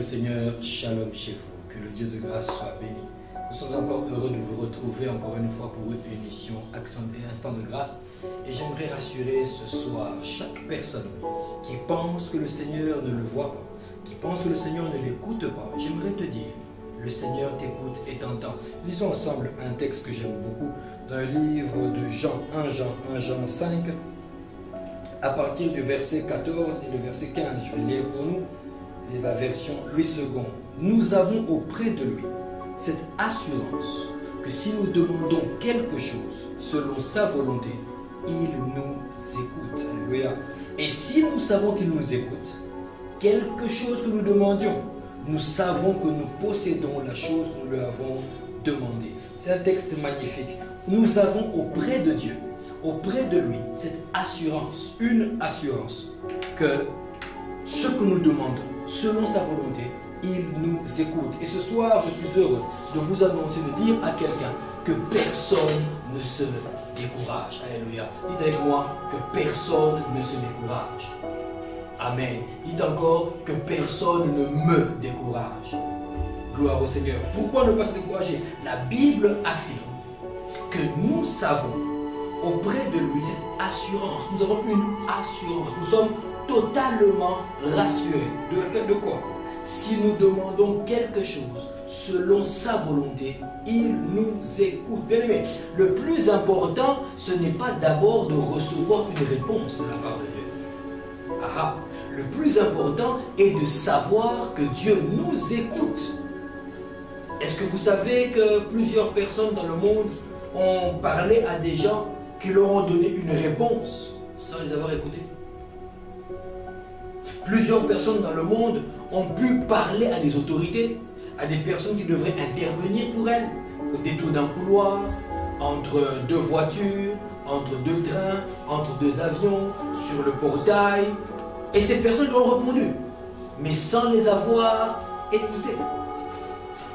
le Seigneur, shalom chez vous, que le Dieu de grâce soit béni. Nous sommes encore heureux de vous retrouver encore une fois pour une émission Action et Instant de grâce. Et j'aimerais rassurer ce soir chaque personne qui pense que le Seigneur ne le voit pas, qui pense que le Seigneur ne l'écoute pas. J'aimerais te dire, le Seigneur t'écoute et t'entend. Lisons ensemble un texte que j'aime beaucoup dans le livre de Jean, 1 Jean 5, à partir du verset 14 et le verset 15. Je vais lire pour nous et la version Louis II. Nous avons auprès de lui cette assurance que si nous demandons quelque chose selon sa volonté, il nous écoute. Alléluia. Et si nous savons qu'il nous écoute, quelque chose que nous demandions, nous savons que nous possédons la chose que nous lui avons demandée. C'est un texte magnifique. Nous avons auprès de Dieu, auprès de lui, cette assurance, une assurance que ce que nous demandons, selon sa volonté, il nous écoute. Et ce soir, je suis heureux de vous annoncer, de dire à quelqu'un que personne ne se décourage. Alléluia. Dites avec moi que personne ne se décourage. Amen. Dites encore que personne ne me décourage. Gloire au Seigneur. Pourquoi ne pas se décourager? La Bible affirme que nous savons auprès de lui cette assurance. Nous avons une assurance. Nous sommes totalement rassurés. De quoi? Si nous demandons quelque chose selon sa volonté, il nous écoute. Bien aimé, le plus important, ce n'est pas d'abord de recevoir une réponse de la part de Dieu. Le plus important est de savoir que Dieu nous écoute. Est-ce que vous savez que plusieurs personnes dans le monde ont parlé à des gens qui leur ont donné une réponse sans les avoir écoutés? Plusieurs personnes dans le monde ont pu parler à des autorités, à des personnes qui devraient intervenir pour elles, au détour d'un couloir, entre deux voitures, entre deux trains, entre deux avions, sur le portail. Et ces personnes leur ont répondu, mais sans les avoir écoutés.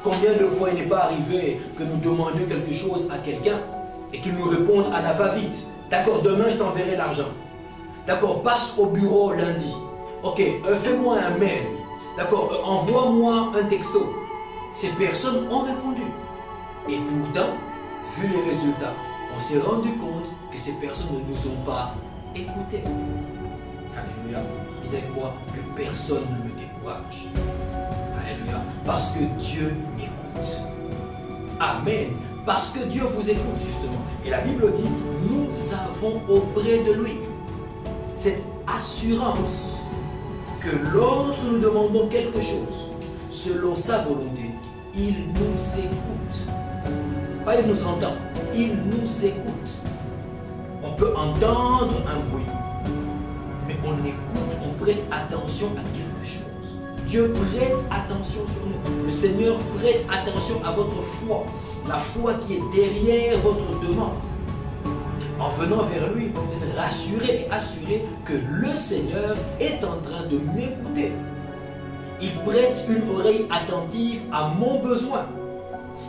Combien de fois il n'est pas arrivé que nous demandions quelque chose à quelqu'un et qu'il nous réponde à la va-vite. D'accord, demain je t'enverrai l'argent. D'accord, passe au bureau lundi. Ok, fais-moi un mail. D'accord, envoie-moi un texto. Ces personnes ont répondu. Et pourtant, vu les résultats, on s'est rendu compte que ces personnes ne nous ont pas écoutés. Alléluia. Dites avec moi que personne ne me décourage. Alléluia. Parce que Dieu écoute. Amen. Parce que Dieu vous écoute justement. Et la Bible dit, nous avons auprès de lui cette assurance que lorsque nous demandons quelque chose selon sa volonté, il nous écoute. Pas il nous entend, il nous écoute. On peut entendre un bruit, mais on écoute, on prête attention à quelque chose. Dieu prête attention sur nous. Le Seigneur prête attention à votre foi, la foi qui est derrière votre demande. En venant vers lui, vous êtes rassuré et assuré que le Seigneur est en train de m'écouter. Il prête une oreille attentive à mon besoin.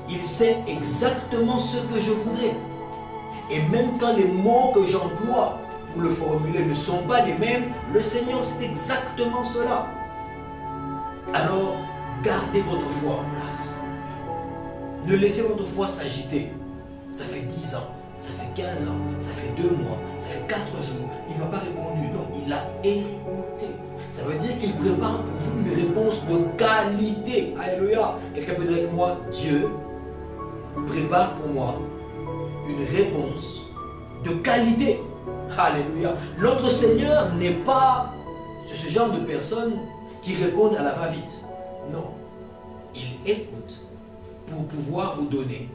Il sait exactement ce que je voudrais. Et même quand les mots que j'emploie pour le formuler ne sont pas les mêmes, le Seigneur sait exactement cela. Alors, gardez votre foi en place. Ne laissez votre foi s'agiter. Ça fait 10 ans. Ça fait 15 ans, ça fait 2 mois, ça fait 4 jours, il ne m'a pas répondu. Non, il a écouté. Ça veut dire qu'il prépare pour vous une réponse de qualité. Alléluia. Quelqu'un peut dire avec moi, Dieu prépare pour moi une réponse de qualité. Alléluia. Notre Seigneur n'est pas ce genre de personnes qui répondent à la va-vite. Non. Il écoute pour pouvoir vous donner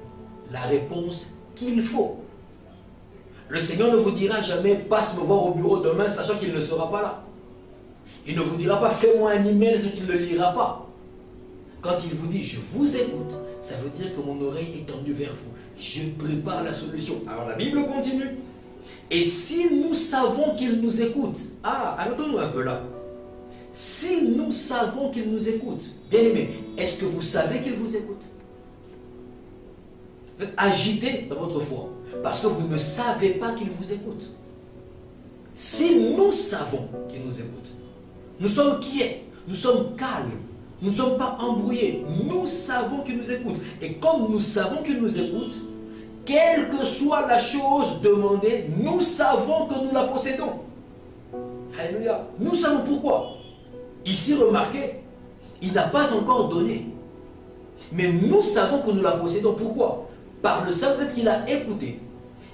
la réponse qu'il faut. Le Seigneur ne vous dira jamais, passe me voir au bureau demain, sachant qu'il ne sera pas là. Il ne vous dira pas, fais-moi un email, ce qu'il ne lira pas. Quand il vous dit, je vous écoute, ça veut dire que mon oreille est tendue vers vous. Je prépare la solution. Alors la Bible continue. Et si nous savons qu'il nous écoute, arrêtons-nous un peu là. Si nous savons qu'il nous écoute, bien aimé, est-ce que vous savez qu'il vous écoute? Vous êtes agité dans votre foi parce que vous ne savez pas qu'il vous écoute. Si nous savons qu'il nous écoute, nous sommes quiets, nous sommes calmes, Nous ne sommes pas embrouillés. Nous savons qu'il nous écoute. Et comme nous savons qu'il nous écoute, quelle que soit la chose demandée, nous savons que nous la possédons. Alléluia. Nous savons pourquoi. Ici, remarquez, il n'a pas encore donné. Mais nous savons que nous la possédons. Pourquoi? Par le simple fait qu'il a écouté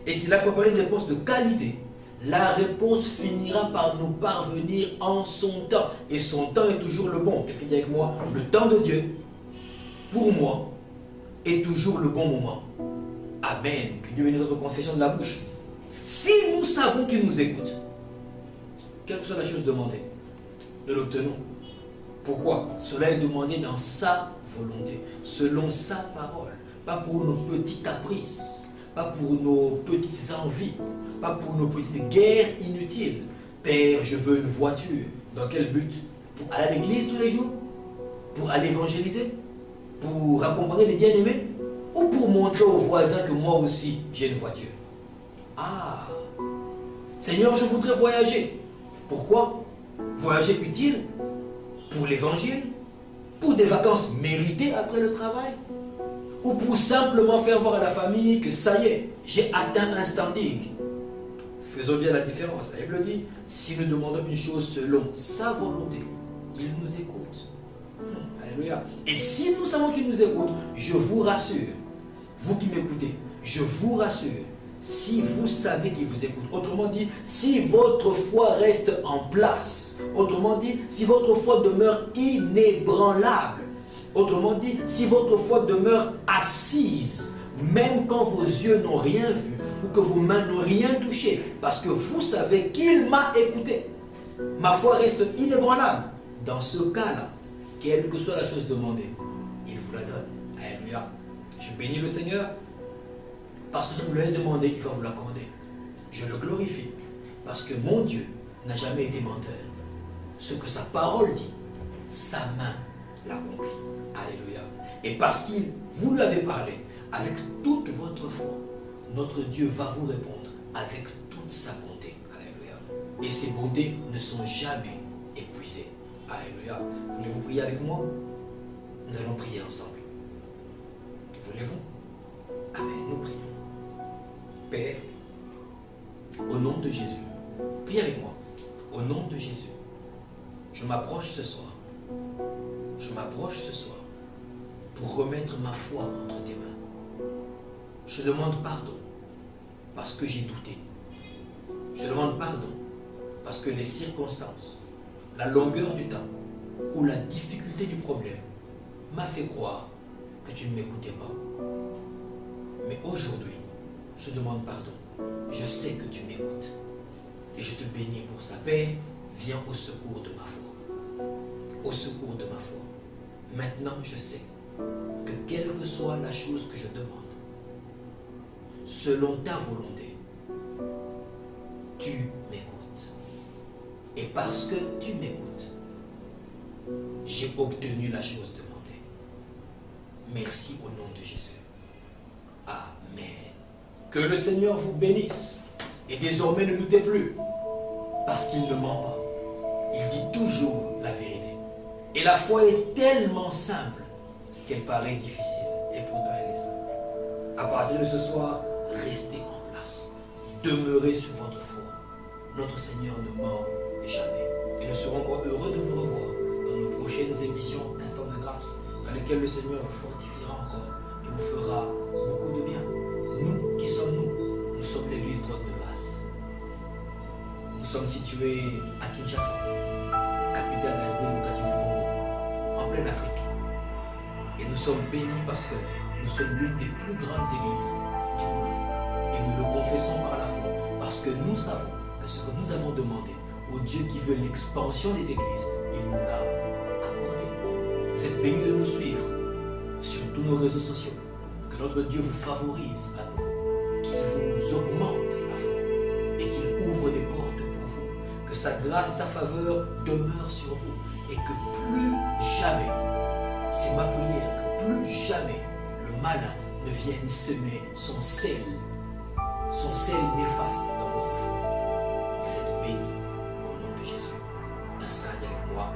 et qu'il a préparé une réponse de qualité. La réponse finira par nous parvenir en son temps. Et son temps est toujours le bon. Quelqu'un dit avec moi, le temps de Dieu, pour moi, est toujours le bon moment. Amen. Que Dieu bénisse notre confession de la bouche. Si nous savons qu'il nous écoute, quelle que soit la chose demandée, nous l'obtenons. Pourquoi? Cela est demandé dans sa volonté, selon sa parole. Pas pour nos petits caprices, pas pour nos petites envies, pas pour nos petites guerres inutiles. Père, je veux une voiture. Dans quel but? Pour aller à l'église tous les jours? Pour aller évangéliser? Pour accompagner les bien-aimés? Ou pour montrer aux voisins que moi aussi j'ai une voiture? Ah! Seigneur, je voudrais voyager. Pourquoi? Voyager utile? Pour l'évangile? Pour des vacances méritées après le travail? Ou pour simplement faire voir à la famille que ça y est, j'ai atteint un standing? Faisons bien la différence. La Bible dit, si nous demandons une chose selon sa volonté, il nous écoute. Alléluia. Et si nous savons qu'il nous écoute, je vous rassure, vous qui m'écoutez, je vous rassure, si vous savez qu'il vous écoute, autrement dit, si votre foi reste en place, autrement dit, si votre foi demeure inébranlable, autrement dit, si votre foi demeure assise, même quand vos yeux n'ont rien vu ou que vos mains n'ont rien touché, parce que vous savez qu'il m'a écouté, ma foi reste inébranlable. Dans ce cas-là, quelle que soit la chose demandée, il vous la donne. Alléluia. Je bénis le Seigneur parce que ce que vous lui avez demandé, il va vous l'accorder. Je le glorifie parce que mon Dieu n'a jamais été menteur. Ce que sa parole dit, sa main l'accomplit. Alléluia. Et parce qu'il vous lui avez parlé avec toute votre foi, notre Dieu va vous répondre avec toute sa bonté. Alléluia. Et ses bontés ne sont jamais épuisées. Alléluia. Voulez-vous prier avec moi? Nous allons prier ensemble. Voulez-vous? Amen. Nous prions. Père, au nom de Jésus, priez avec moi. Au nom de Jésus, je m'approche ce soir. Je m'approche ce soir pour remettre ma foi entre tes mains. Je demande pardon parce que j'ai douté. Je demande pardon parce que les circonstances, la longueur du temps ou la difficulté du problème m'a fait croire que tu ne m'écoutais pas. Mais aujourd'hui, je demande pardon. Je sais que tu m'écoutes. Et je te bénis pour ça. Père, viens au secours de ma foi. Au secours de ma foi. Maintenant, je sais que quelle que soit la chose que je demande, selon ta volonté, tu m'écoutes. Et parce que tu m'écoutes, j'ai obtenu la chose demandée. Merci au nom de Jésus. Amen. Que le Seigneur vous bénisse. Et désormais, ne doutez plus. Parce qu'il ne ment pas. Il dit toujours la vérité. Et la foi est tellement simple qu'elle paraît difficile. Et pourtant, elle est simple. À partir de ce soir, restez en place. Demeurez sur votre foi. Notre Seigneur ne ment jamais. Et nous serons encore heureux de vous revoir dans nos prochaines émissions Instant de grâce, dans lesquelles le Seigneur vous fortifiera encore et vous fera beaucoup de bien. Nous, qui sommes-nous? Nous sommes l'église Trône de grâce. Nous sommes situés à Kinshasa, capitale de la République démocratique du Congo, en pleine Afrique. Et nous sommes bénis parce que nous sommes l'une des plus grandes églises du monde. Et nous le confessons par la foi, parce que nous savons que ce que nous avons demandé au Dieu qui veut l'expansion des églises, il nous l'a accordé. Vous êtes bénis de nous suivre sur tous nos réseaux sociaux. Que notre Dieu vous favorise à nouveau, qu'il vous augmente la foi et qu'il ouvre des portes pour vous. Que sa grâce et sa faveur demeurent sur vous et que plus jamais, c'est ma prière, que plus jamais le malin ne vienne semer son sel néfaste dans votre foi. Vous êtes bénis au nom de Jésus. Un saint avec moi.